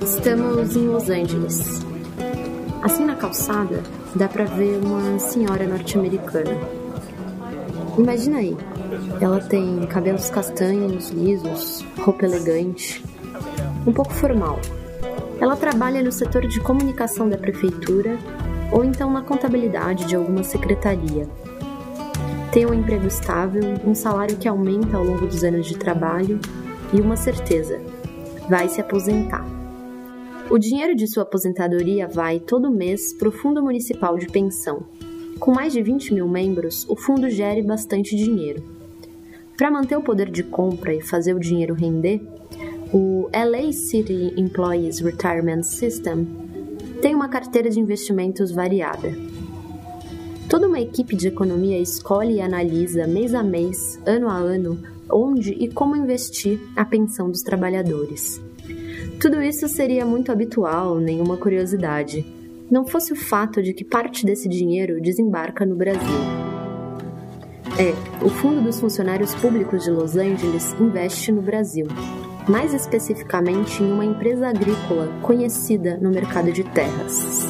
Estamos em Los Angeles. Assim na calçada, dá pra ver uma senhora norte-americana. Imagina aí, ela tem cabelos castanhos, lisos, roupa elegante, um pouco formal. Ela trabalha no setor de comunicação da prefeitura ou então na contabilidade de alguma secretaria. Tem um emprego estável, um salário que aumenta ao longo dos anos de trabalho e uma certeza: vai se aposentar. O dinheiro de sua aposentadoria vai todo mês para o Fundo Municipal de Pensão. Com mais de 20 mil membros, o fundo gere bastante dinheiro. Para manter o poder de compra e fazer o dinheiro render, o LA City Employees Retirement System tem uma carteira de investimentos variada. Toda uma equipe de economia escolhe e analisa mês a mês, ano a ano, onde e como investir a pensão dos trabalhadores. Tudo isso seria muito habitual, nenhuma curiosidade, não fosse o fato de que parte desse dinheiro desembarca no Brasil. O Fundo dos Funcionários Públicos de Los Angeles investe no Brasil, mais especificamente em uma empresa agrícola conhecida no mercado de terras.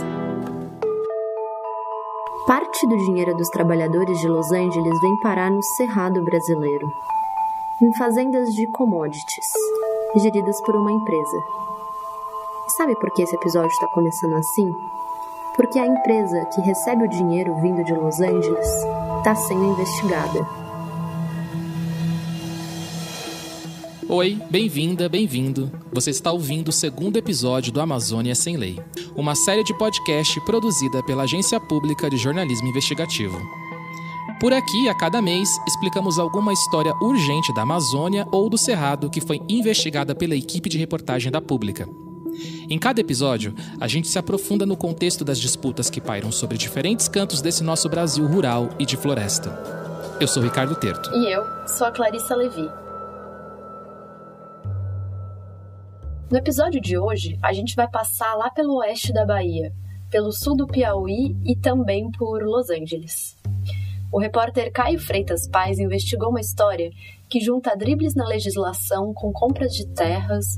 Parte do dinheiro dos trabalhadores de Los Angeles vem parar no Cerrado brasileiro, em fazendas de commodities, geridas por uma empresa. E sabe por que esse episódio está começando assim? Porque a empresa que recebe o dinheiro vindo de Los Angeles está sendo investigada. Oi, bem-vinda, bem-vindo. Você está ouvindo o segundo episódio do Amazônia Sem Lei, uma série de podcast produzida pela Agência Pública de Jornalismo Investigativo. Por aqui, a cada mês, explicamos alguma história urgente da Amazônia ou do Cerrado que foi investigada pela equipe de reportagem da Pública. Em cada episódio, a gente se aprofunda no contexto das disputas que pairam sobre diferentes cantos desse nosso Brasil rural e de floresta. Eu sou Ricardo Terto. E eu sou a Clarissa Levi. No episódio de hoje, a gente vai passar lá pelo oeste da Bahia, pelo sul do Piauí e também por Los Angeles. O repórter Caio Freitas Paz investigou uma história que junta dribles na legislação com compras de terras,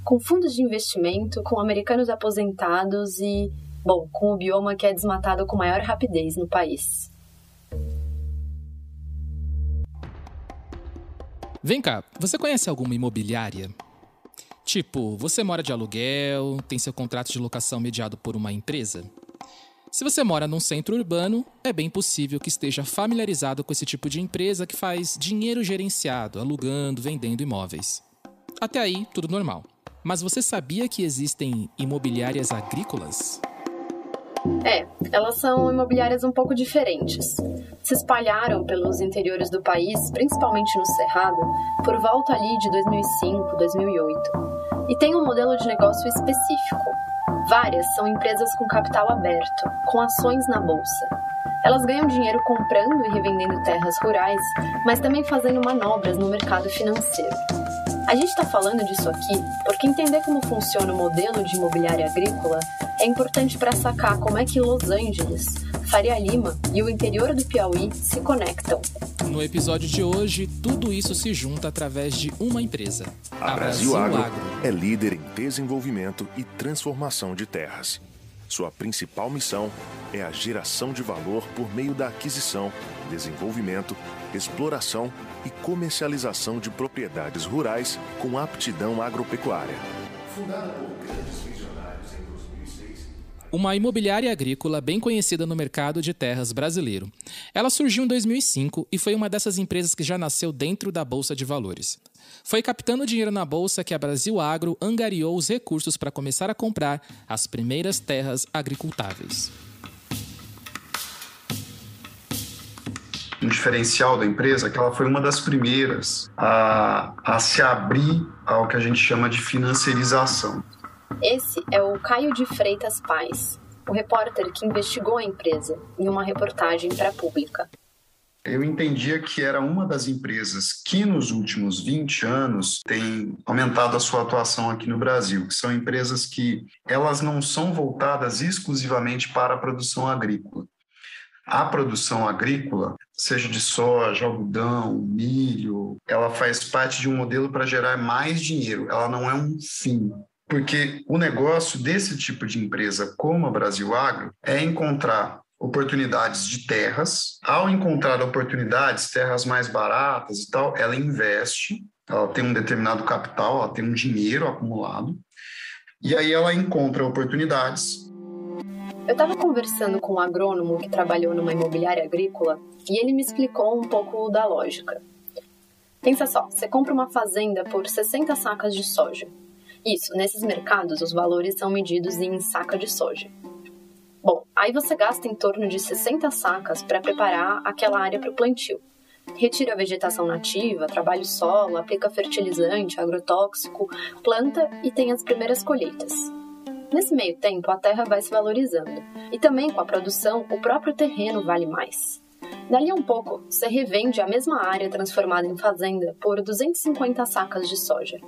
com fundos de investimento, com americanos aposentados e, com o bioma que é desmatado com maior rapidez no país. Vem cá, você conhece alguma imobiliária? Tipo, você mora de aluguel, tem seu contrato de locação mediado por uma empresa? Se você mora num centro urbano, é bem possível que esteja familiarizado com esse tipo de empresa que faz dinheiro gerenciado, alugando, vendendo imóveis. Até aí, tudo normal. Mas você sabia que existem imobiliárias agrícolas? Elas são imobiliárias um pouco diferentes. Se espalharam pelos interiores do país, principalmente no Cerrado, por volta ali de 2005, 2008. E tem um modelo de negócio específico. Várias são empresas com capital aberto, com ações na bolsa. Elas ganham dinheiro comprando e revendendo terras rurais, mas também fazendo manobras no mercado financeiro. A gente está falando disso aqui porque entender como funciona o modelo de imobiliária agrícola é importante para sacar como é que Los Angeles, Faria Lima e o interior do Piauí se conectam. No episódio de hoje, tudo isso se junta através de uma empresa. A Brasil Agro é líder em desenvolvimento e transformação de terras. Sua principal missão é a geração de valor por meio da aquisição, desenvolvimento, exploração e comercialização de propriedades rurais com aptidão agropecuária. Fundada por grandes visionários em 2006. Uma imobiliária agrícola bem conhecida no mercado de terras brasileiro. Ela surgiu em 2005 e foi uma dessas empresas que já nasceu dentro da Bolsa de Valores. Foi captando dinheiro na Bolsa que a Brasil Agro angariou os recursos para começar a comprar as primeiras terras agricultáveis. Um diferencial da empresa é que ela foi uma das primeiras a se abrir ao que a gente chama de financiarização. Esse é o Caio de Freitas Paz, o repórter que investigou a empresa em uma reportagem para a Pública. Eu entendia que era uma das empresas que nos últimos 20 anos tem aumentado a sua atuação aqui no Brasil, que são empresas que elas não são voltadas exclusivamente para a produção agrícola. A produção agrícola seja de soja, algodão, milho, ela faz parte de um modelo para gerar mais dinheiro, ela não é um fim. Porque o negócio desse tipo de empresa, como a Brasil Agro, é encontrar oportunidades de terras. Ao encontrar oportunidades, terras mais baratas e tal, ela investe, ela tem um determinado capital, ela tem um dinheiro acumulado, e aí ela encontra oportunidades. Eu estava conversando com um agrônomo que trabalhou numa imobiliária agrícola e ele me explicou um pouco da lógica. Pensa só, você compra uma fazenda por 60 sacas de soja. Isso, nesses mercados os valores são medidos em saca de soja. Bom, aí você gasta em torno de 60 sacas para preparar aquela área para o plantio. Retira a vegetação nativa, trabalha o solo, aplica fertilizante, agrotóxico, planta e tem as primeiras colheitas. Nesse meio tempo, a terra vai se valorizando. E também com a produção, o próprio terreno vale mais. Dali a um pouco, você revende a mesma área transformada em fazenda por 250 sacas de soja.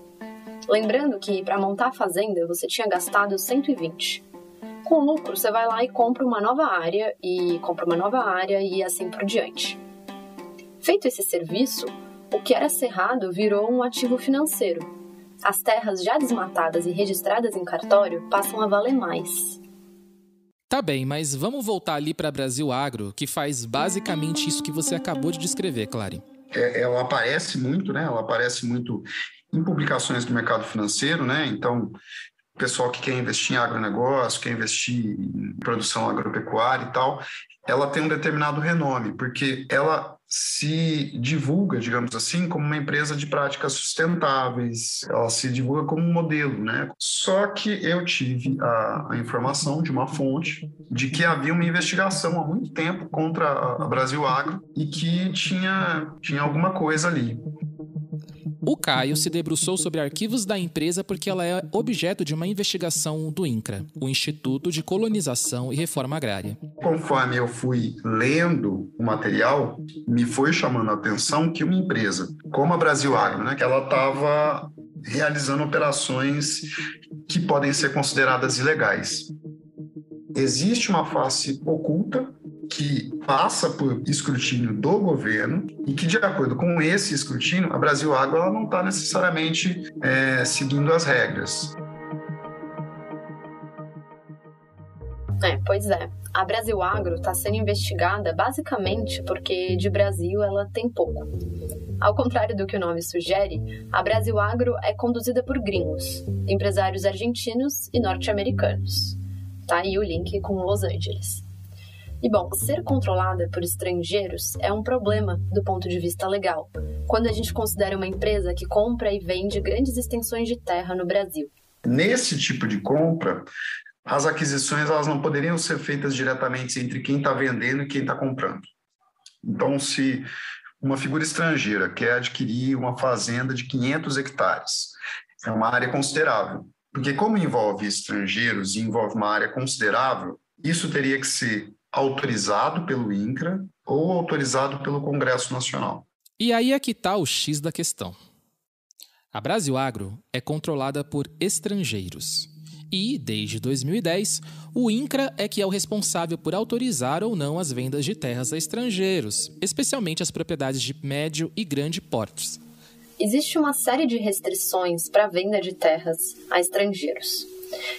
Lembrando que, para montar a fazenda, você tinha gastado 120. Com o lucro, você vai lá e compra uma nova área, e assim por diante. Feito esse serviço, o que era cerrado virou um ativo financeiro. As terras já desmatadas e registradas em cartório passam a valer mais. Tá bem, mas vamos voltar ali para Brasil Agro, que faz basicamente isso que você acabou de descrever, Clary. Ela aparece muito, né? Ela aparece muito em publicações do mercado financeiro, né? Então, o pessoal que quer investir em agronegócio, quer investir em produção agropecuária e tal, ela tem um determinado renome, porque ela se divulga, digamos assim, como uma empresa de práticas sustentáveis, ela se divulga como um modelo, né? Só que eu tive a informação de uma fonte de que havia uma investigação há muito tempo contra a Brasil Agro e que tinha alguma coisa ali. O Caio se debruçou sobre arquivos da empresa porque ela é objeto de uma investigação do INCRA, o Instituto de Colonização e Reforma Agrária. Conforme eu fui lendo o material, me foi chamando a atenção que uma empresa como a Brasil Agro, né, que ela estava realizando operações que podem ser consideradas ilegais. Existe uma face oculta que passa por escrutínio do governo e que, de acordo com esse escrutínio, a Brasil Agro ela não está necessariamente seguindo as regras. Pois é. A Brasil Agro está sendo investigada basicamente porque de Brasil ela tem pouco. Ao contrário do que o nome sugere, a Brasil Agro é conduzida por gringos, empresários argentinos e norte-americanos. Tá aí o link com Los Angeles. E bom, ser controlada por estrangeiros é um problema do ponto de vista legal, quando a gente considera uma empresa que compra e vende grandes extensões de terra no Brasil. Nesse tipo de compra, as aquisições elas não poderiam ser feitas diretamente entre quem está vendendo e quem está comprando. Então, se uma figura estrangeira quer adquirir uma fazenda de 500 hectares, é uma área considerável. Porque como envolve estrangeiros e envolve uma área considerável, isso teria que ser autorizado pelo INCRA ou autorizado pelo Congresso Nacional. E aí é que está o X da questão. A Brasil Agro é controlada por estrangeiros. E, desde 2010, o INCRA é que é o responsável por autorizar ou não as vendas de terras a estrangeiros, especialmente as propriedades de médio e grande portes. Existe uma série de restrições para a venda de terras a estrangeiros.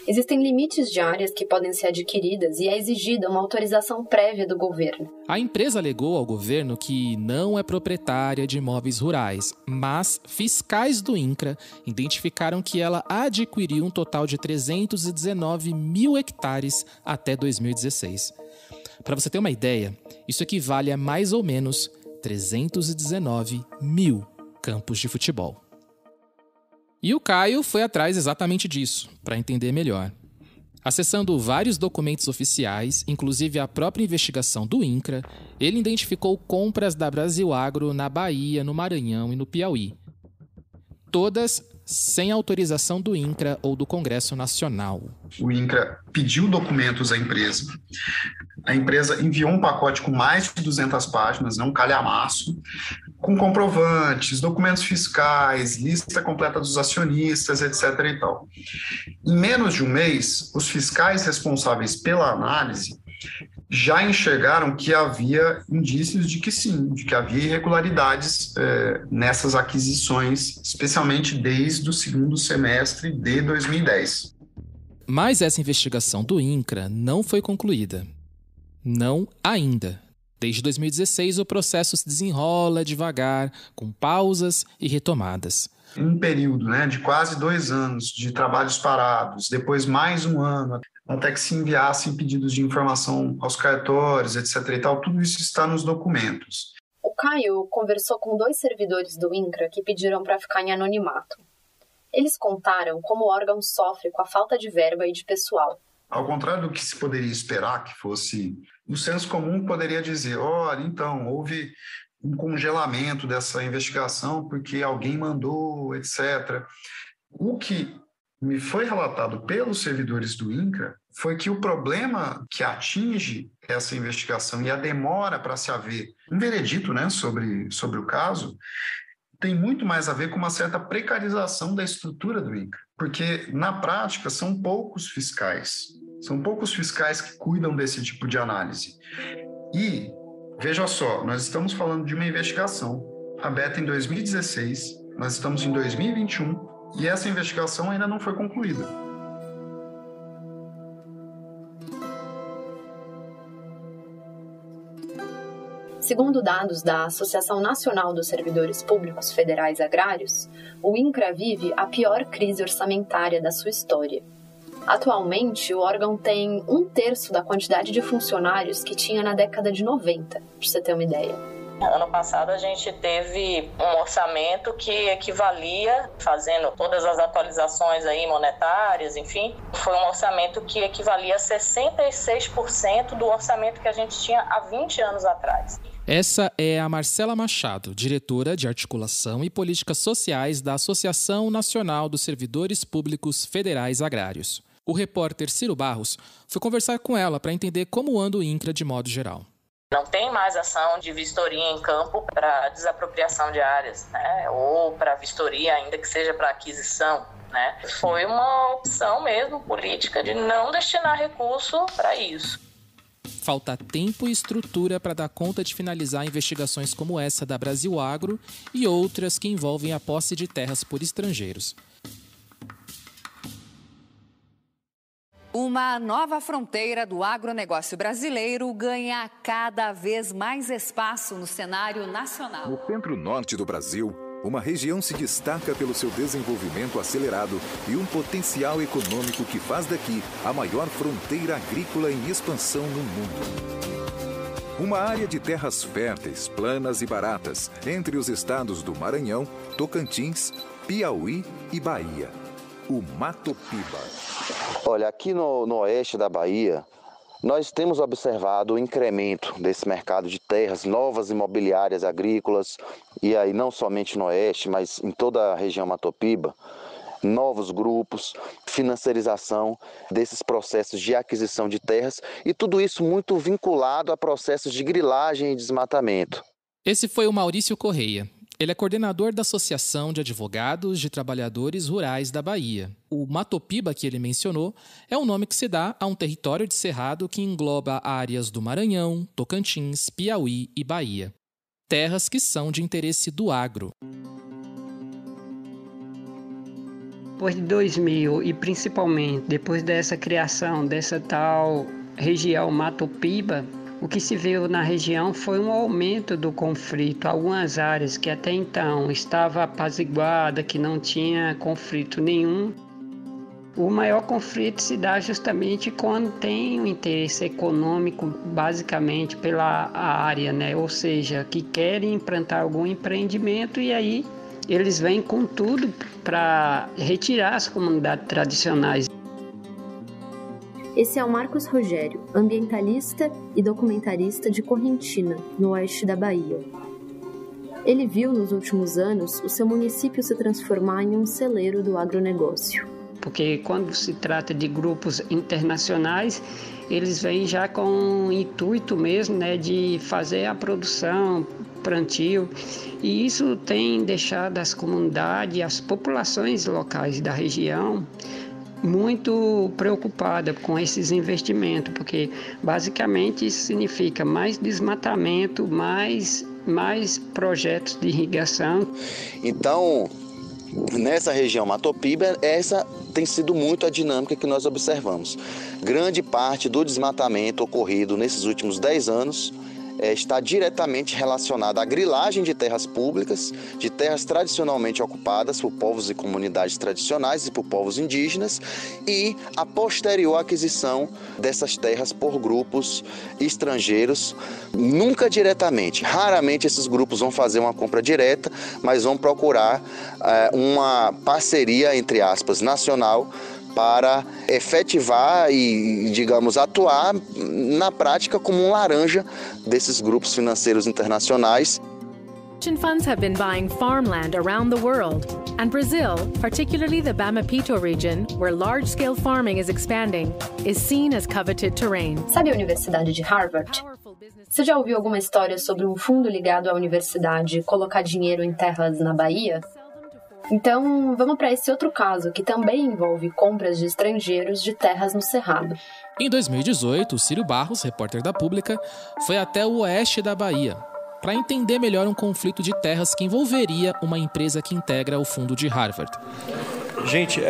Existem limites de áreas que podem ser adquiridas e é exigida uma autorização prévia do governo. A empresa alegou ao governo que não é proprietária de imóveis rurais, mas fiscais do INCRA identificaram que ela adquiriu um total de 319 mil hectares até 2016. Para você ter uma ideia, isso equivale a mais ou menos 319 mil campos de futebol. E o Caio foi atrás exatamente disso, para entender melhor. Acessando vários documentos oficiais, inclusive a própria investigação do INCRA, ele identificou compras da Brasil Agro na Bahia, no Maranhão e no Piauí. Todas sem autorização do INCRA ou do Congresso Nacional. O INCRA pediu documentos à empresa. A empresa enviou um pacote com mais de 200 páginas, um calhamaço, com comprovantes, documentos fiscais, lista completa dos acionistas, etc. e tal. Em menos de um mês, os fiscais responsáveis pela análise já enxergaram que havia indícios de que sim, de que havia irregularidades nessas aquisições, especialmente desde o segundo semestre de 2010. Mas essa investigação do INCRA não foi concluída. Não ainda. Desde 2016, o processo se desenrola devagar, com pausas e retomadas. Um período, de quase 2 anos de trabalhos parados, depois mais um ano, até que se enviassem pedidos de informação aos cartórios, etc. e tal, tudo isso está nos documentos. O Caio conversou com 2 servidores do INCRA que pediram para ficar em anonimato. Eles contaram como o órgão sofre com a falta de verba e de pessoal. Ao contrário do que se poderia esperar que fosse, o senso comum poderia dizer, olha, então, houve um congelamento dessa investigação porque alguém mandou, etc. O que me foi relatado pelos servidores do INCRA foi que o problema que atinge essa investigação e a demora para se haver um veredito, sobre o caso, tem muito mais a ver com uma certa precarização da estrutura do INCRA, porque, na prática, são poucos fiscais que cuidam desse tipo de análise. E, veja só, nós estamos falando de uma investigação aberta em 2016, nós estamos em 2021 e essa investigação ainda não foi concluída. Segundo dados da Associação Nacional dos Servidores Públicos Federais Agrários, o INCRA vive a pior crise orçamentária da sua história. Atualmente, o órgão tem 1/3 da quantidade de funcionários que tinha na década de 90, para você ter uma ideia. Ano passado a gente teve um orçamento que equivalia, fazendo todas as atualizações aí monetárias, enfim, foi um orçamento que equivalia a 66% do orçamento que a gente tinha há 20 anos atrás. Essa é a Marcela Machado, diretora de Articulação e Políticas Sociais da Associação Nacional dos Servidores Públicos Federais Agrários. O repórter Ciro Barros foi conversar com ela para entender como anda o INCRA de modo geral. Não tem mais ação de vistoria em campo para desapropriação de áreas, ou para vistoria, ainda que seja para aquisição. Foi uma opção mesmo política de não destinar recurso para isso. Falta tempo e estrutura para dar conta de finalizar investigações como essa da Brasil Agro e outras que envolvem a posse de terras por estrangeiros. Uma nova fronteira do agronegócio brasileiro ganha cada vez mais espaço no cenário nacional. No centro-norte do Brasil, uma região se destaca pelo seu desenvolvimento acelerado e um potencial econômico que faz daqui a maior fronteira agrícola em expansão no mundo. Uma área de terras férteis, planas e baratas entre os estados do Maranhão, Tocantins, Piauí e Bahia. O Matopiba. Olha, aqui no oeste da Bahia, nós temos observado o incremento desse mercado de terras, novas imobiliárias agrícolas, e aí não somente no oeste, mas em toda a região Matopiba, novos grupos, financiarização desses processos de aquisição de terras, e tudo isso muito vinculado a processos de grilagem e desmatamento. Esse foi o Maurício Correia. Ele é coordenador da Associação de Advogados de Trabalhadores Rurais da Bahia. O Matopiba, que ele mencionou, é um nome que se dá a um território de cerrado que engloba áreas do Maranhão, Tocantins, Piauí e Bahia. Terras que são de interesse do agro. Depois de 2000 e principalmente depois dessa criação dessa tal região Matopiba, o que se viu na região foi um aumento do conflito. Algumas áreas que até então estavam apaziguadas, que não tinha conflito nenhum. O maior conflito se dá justamente quando tem um interesse econômico, basicamente pela área, ou seja, que querem implantar algum empreendimento e aí eles vêm com tudo para retirar as comunidades tradicionais. Esse é o Marcos Rogério, ambientalista e documentarista de Correntina, no oeste da Bahia. Ele viu nos últimos anos o seu município se transformar em um celeiro do agronegócio. Porque quando se trata de grupos internacionais, eles vêm já com o intuito mesmo de fazer a produção, plantio, e isso tem deixado as comunidades, as populações locais da região muito preocupada com esses investimentos, porque basicamente isso significa mais desmatamento, mais projetos de irrigação. Então, nessa região Matopiba, essa tem sido muito a dinâmica que nós observamos. Grande parte do desmatamento ocorrido nesses últimos 10 anos está diretamente relacionada à grilagem de terras públicas, de terras tradicionalmente ocupadas por povos e comunidades tradicionais e por povos indígenas, e a posterior aquisição dessas terras por grupos estrangeiros, nunca diretamente. Raramente esses grupos vão fazer uma compra direta, mas vão procurar uma parceria, entre aspas, nacional, para efetivar e, digamos, atuar na prática como um laranja desses grupos financeiros internacionais. Pension funds have been buying farmland around the world, and Brazil, particularly the Bama-Pito region, where large-scale farming is expanding, is seen as coveted terrain. Sabe a Universidade de Harvard? Você já ouviu alguma história sobre um fundo ligado à universidade colocar dinheiro em terras na Bahia? Então, vamos para esse outro caso, que também envolve compras de estrangeiros de terras no Cerrado. Em 2018, o Círio Barros, repórter da Pública, foi até o oeste da Bahia para entender melhor um conflito de terras que envolveria uma empresa que integra o fundo de Harvard. Gente,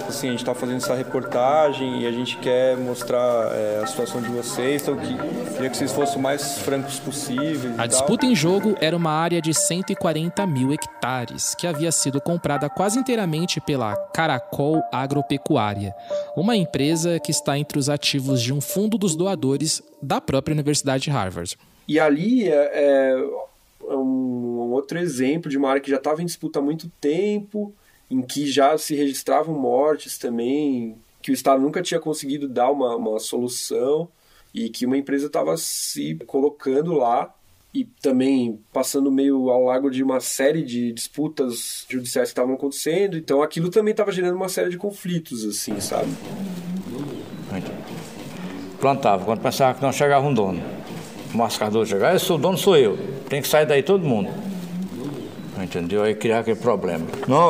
assim, a gente está fazendo essa reportagem e a gente quer mostrar a situação de vocês, então queria que vocês fossem o mais francos possível. A disputa em jogo era uma área de 140 mil hectares, que havia sido comprada quase inteiramente pela Caracol Agropecuária, uma empresa que está entre os ativos de um fundo dos doadores da própria Universidade de Harvard. E ali é um outro exemplo de uma área que já estava em disputa há muito tempo, em que já se registravam mortes também, que o Estado nunca tinha conseguido dar uma solução e que uma empresa estava se colocando lá e também passando meio ao largo de uma série de disputas judiciais que estavam acontecendo. Então aquilo também estava gerando uma série de conflitos, assim, sabe? Plantava, quando pensava que não chegava um dono. O mascador chegava, esse dono sou eu, tem que sair daí todo mundo. Entendeu? Aí criar aquele problema. Não,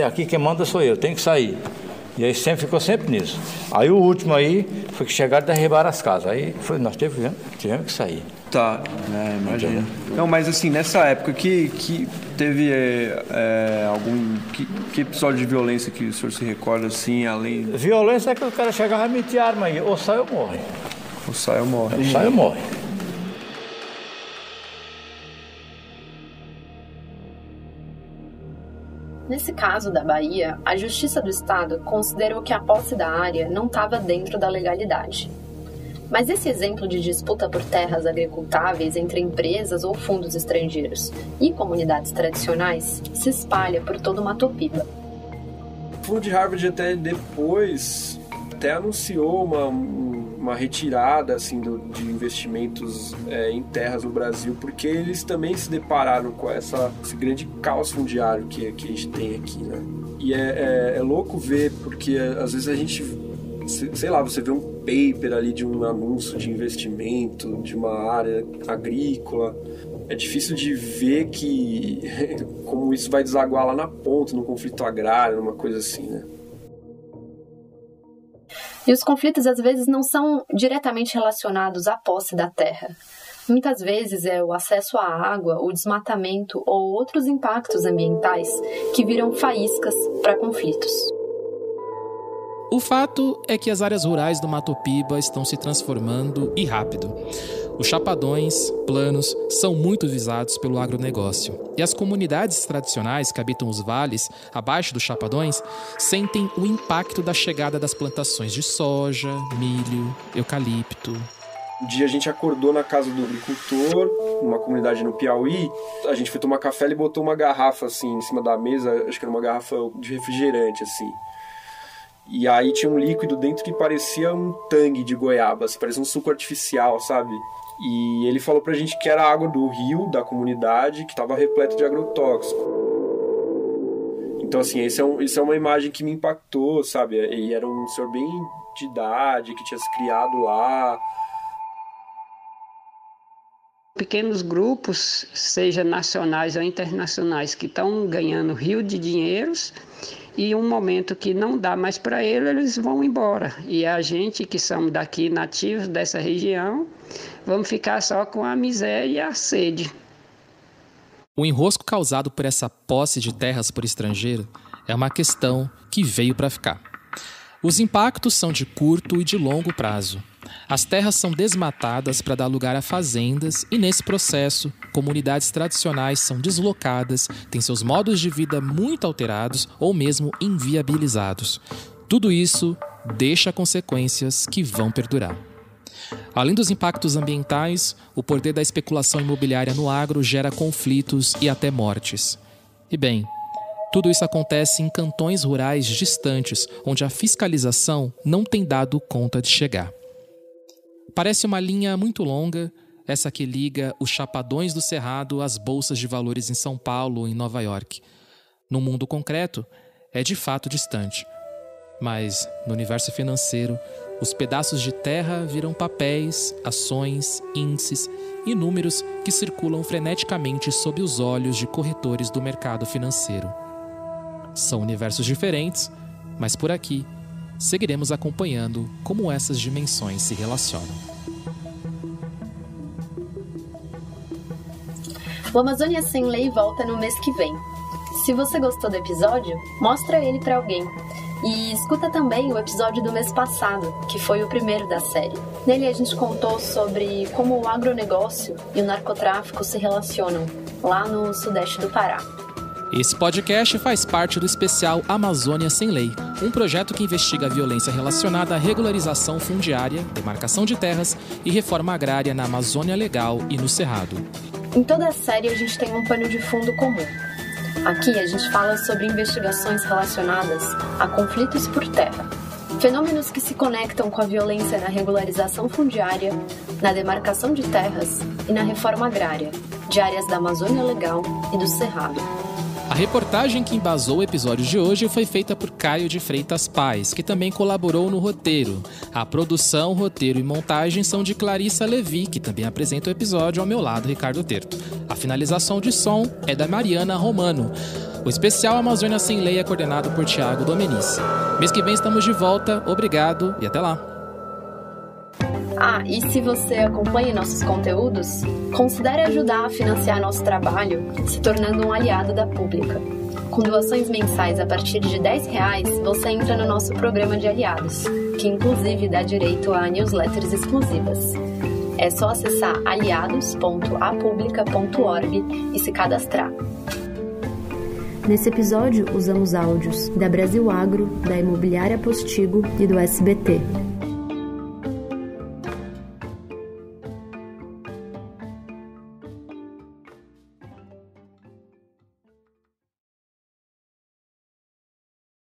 aqui quem manda sou eu, tem que sair. E aí ficou sempre nisso. Aí o último aí foi que chegaram e derribaram as casas. Aí nós tivemos que sair. Tá, imagina. Não, mas assim, nessa época que teve algum... Que episódio de violência que o senhor se recorda, assim, além... Violência é que o cara chegava e metia arma aí, ou sai ou morre. Ou sai ou morre. Ou sai ou morre. Nesse caso da Bahia, a Justiça do Estado considerou que a posse da área não estava dentro da legalidade. Mas esse exemplo de disputa por terras agricultáveis entre empresas ou fundos estrangeiros e comunidades tradicionais se espalha por todo o Matopiba. O fundo de Harvard até depois anunciou uma retirada assim, de investimentos em terras no Brasil, porque eles também se depararam com esse grande caos fundiário que a gente tem aqui, né? E é louco ver, porque às vezes a gente, sei lá, você vê um paper ali de um anúncio de investimento de uma área agrícola, é difícil de ver como isso vai desaguar lá na ponta, no conflito agrário, numa coisa assim, né? E os conflitos, às vezes, não são diretamente relacionados à posse da terra. Muitas vezes é o acesso à água, o desmatamento ou outros impactos ambientais que viram faíscas para conflitos. O fato é que as áreas rurais do Matopiba estão se transformando e rápido. Os chapadões, planos, são muito visados pelo agronegócio. E as comunidades tradicionais que habitam os vales, abaixo dos chapadões, sentem o impacto da chegada das plantações de soja, milho, eucalipto. Um dia a gente acordou na casa do agricultor, numa comunidade no Piauí. A gente foi tomar café, ele botou uma garrafa assim em cima da mesa, acho que era uma garrafa de refrigerante assim. E aí tinha um líquido dentro que parecia um tangue de goiaba, assim, parecia um suco artificial, sabe? E ele falou pra gente que era água do rio, da comunidade, que estava repleto de agrotóxico. Então, assim, isso é uma imagem que me impactou, sabe? E era um senhor bem de idade, que tinha se criado lá. Pequenos grupos, seja nacionais ou internacionais, que estão ganhando rio de dinheiros e um momento que não dá mais para eles vão embora. E a gente que somos daqui, nativos dessa região, vamos ficar só com a miséria e a sede. O enrosco causado por essa posse de terras por estrangeiro é uma questão que veio para ficar. Os impactos são de curto e de longo prazo. As terras são desmatadas para dar lugar a fazendas e, nesse processo, comunidades tradicionais são deslocadas, têm seus modos de vida muito alterados ou mesmo inviabilizados. Tudo isso deixa consequências que vão perdurar. Além dos impactos ambientais, o poder da especulação imobiliária no agro gera conflitos e até mortes. E bem, tudo isso acontece em cantões rurais distantes, onde a fiscalização não tem dado conta de chegar. Parece uma linha muito longa, essa que liga os Chapadões do Cerrado às bolsas de valores em São Paulo ou em Nova York. No mundo concreto, é de fato distante. Mas, no universo financeiro, os pedaços de terra viram papéis, ações, índices e números que circulam freneticamente sob os olhos de corretores do mercado financeiro. São universos diferentes, mas por aqui seguiremos acompanhando como essas dimensões se relacionam. O Amazônia Sem Lei volta no mês que vem. Se você gostou do episódio, mostra ele para alguém. E escuta também o episódio do mês passado, que foi o primeiro da série. Nele a gente contou sobre como o agronegócio e o narcotráfico se relacionam, lá no sudeste do Pará. Esse podcast faz parte do especial Amazônia Sem Lei, um projeto que investiga a violência relacionada à regularização fundiária, demarcação de terras e reforma agrária na Amazônia Legal e no Cerrado. Em toda a série a gente tem um pano de fundo comum. Aqui a gente fala sobre investigações relacionadas a conflitos por terra, fenômenos que se conectam com a violência na regularização fundiária, na demarcação de terras e na reforma agrária, de áreas da Amazônia Legal e do Cerrado. A reportagem que embasou o episódio de hoje foi feita por Caio de Freitas Paz, que também colaborou no roteiro. A produção, roteiro e montagem são de Clarissa Levi, que também apresenta o episódio ao meu lado, Ricardo Terto. A finalização de som é da Mariana Romano. O especial Amazônia Sem Lei é coordenado por Thiago Domenici. Mês que vem estamos de volta, obrigado e até lá! E se você acompanha nossos conteúdos, considere ajudar a financiar nosso trabalho se tornando um aliado da Pública. Com doações mensais a partir de R$10, você entra no nosso programa de aliados, que inclusive dá direito a newsletters exclusivas. É só acessar aliados.apublica.org e se cadastrar. Nesse episódio, usamos áudios da Brasil Agro, da Imobiliária Postigo e do SBT.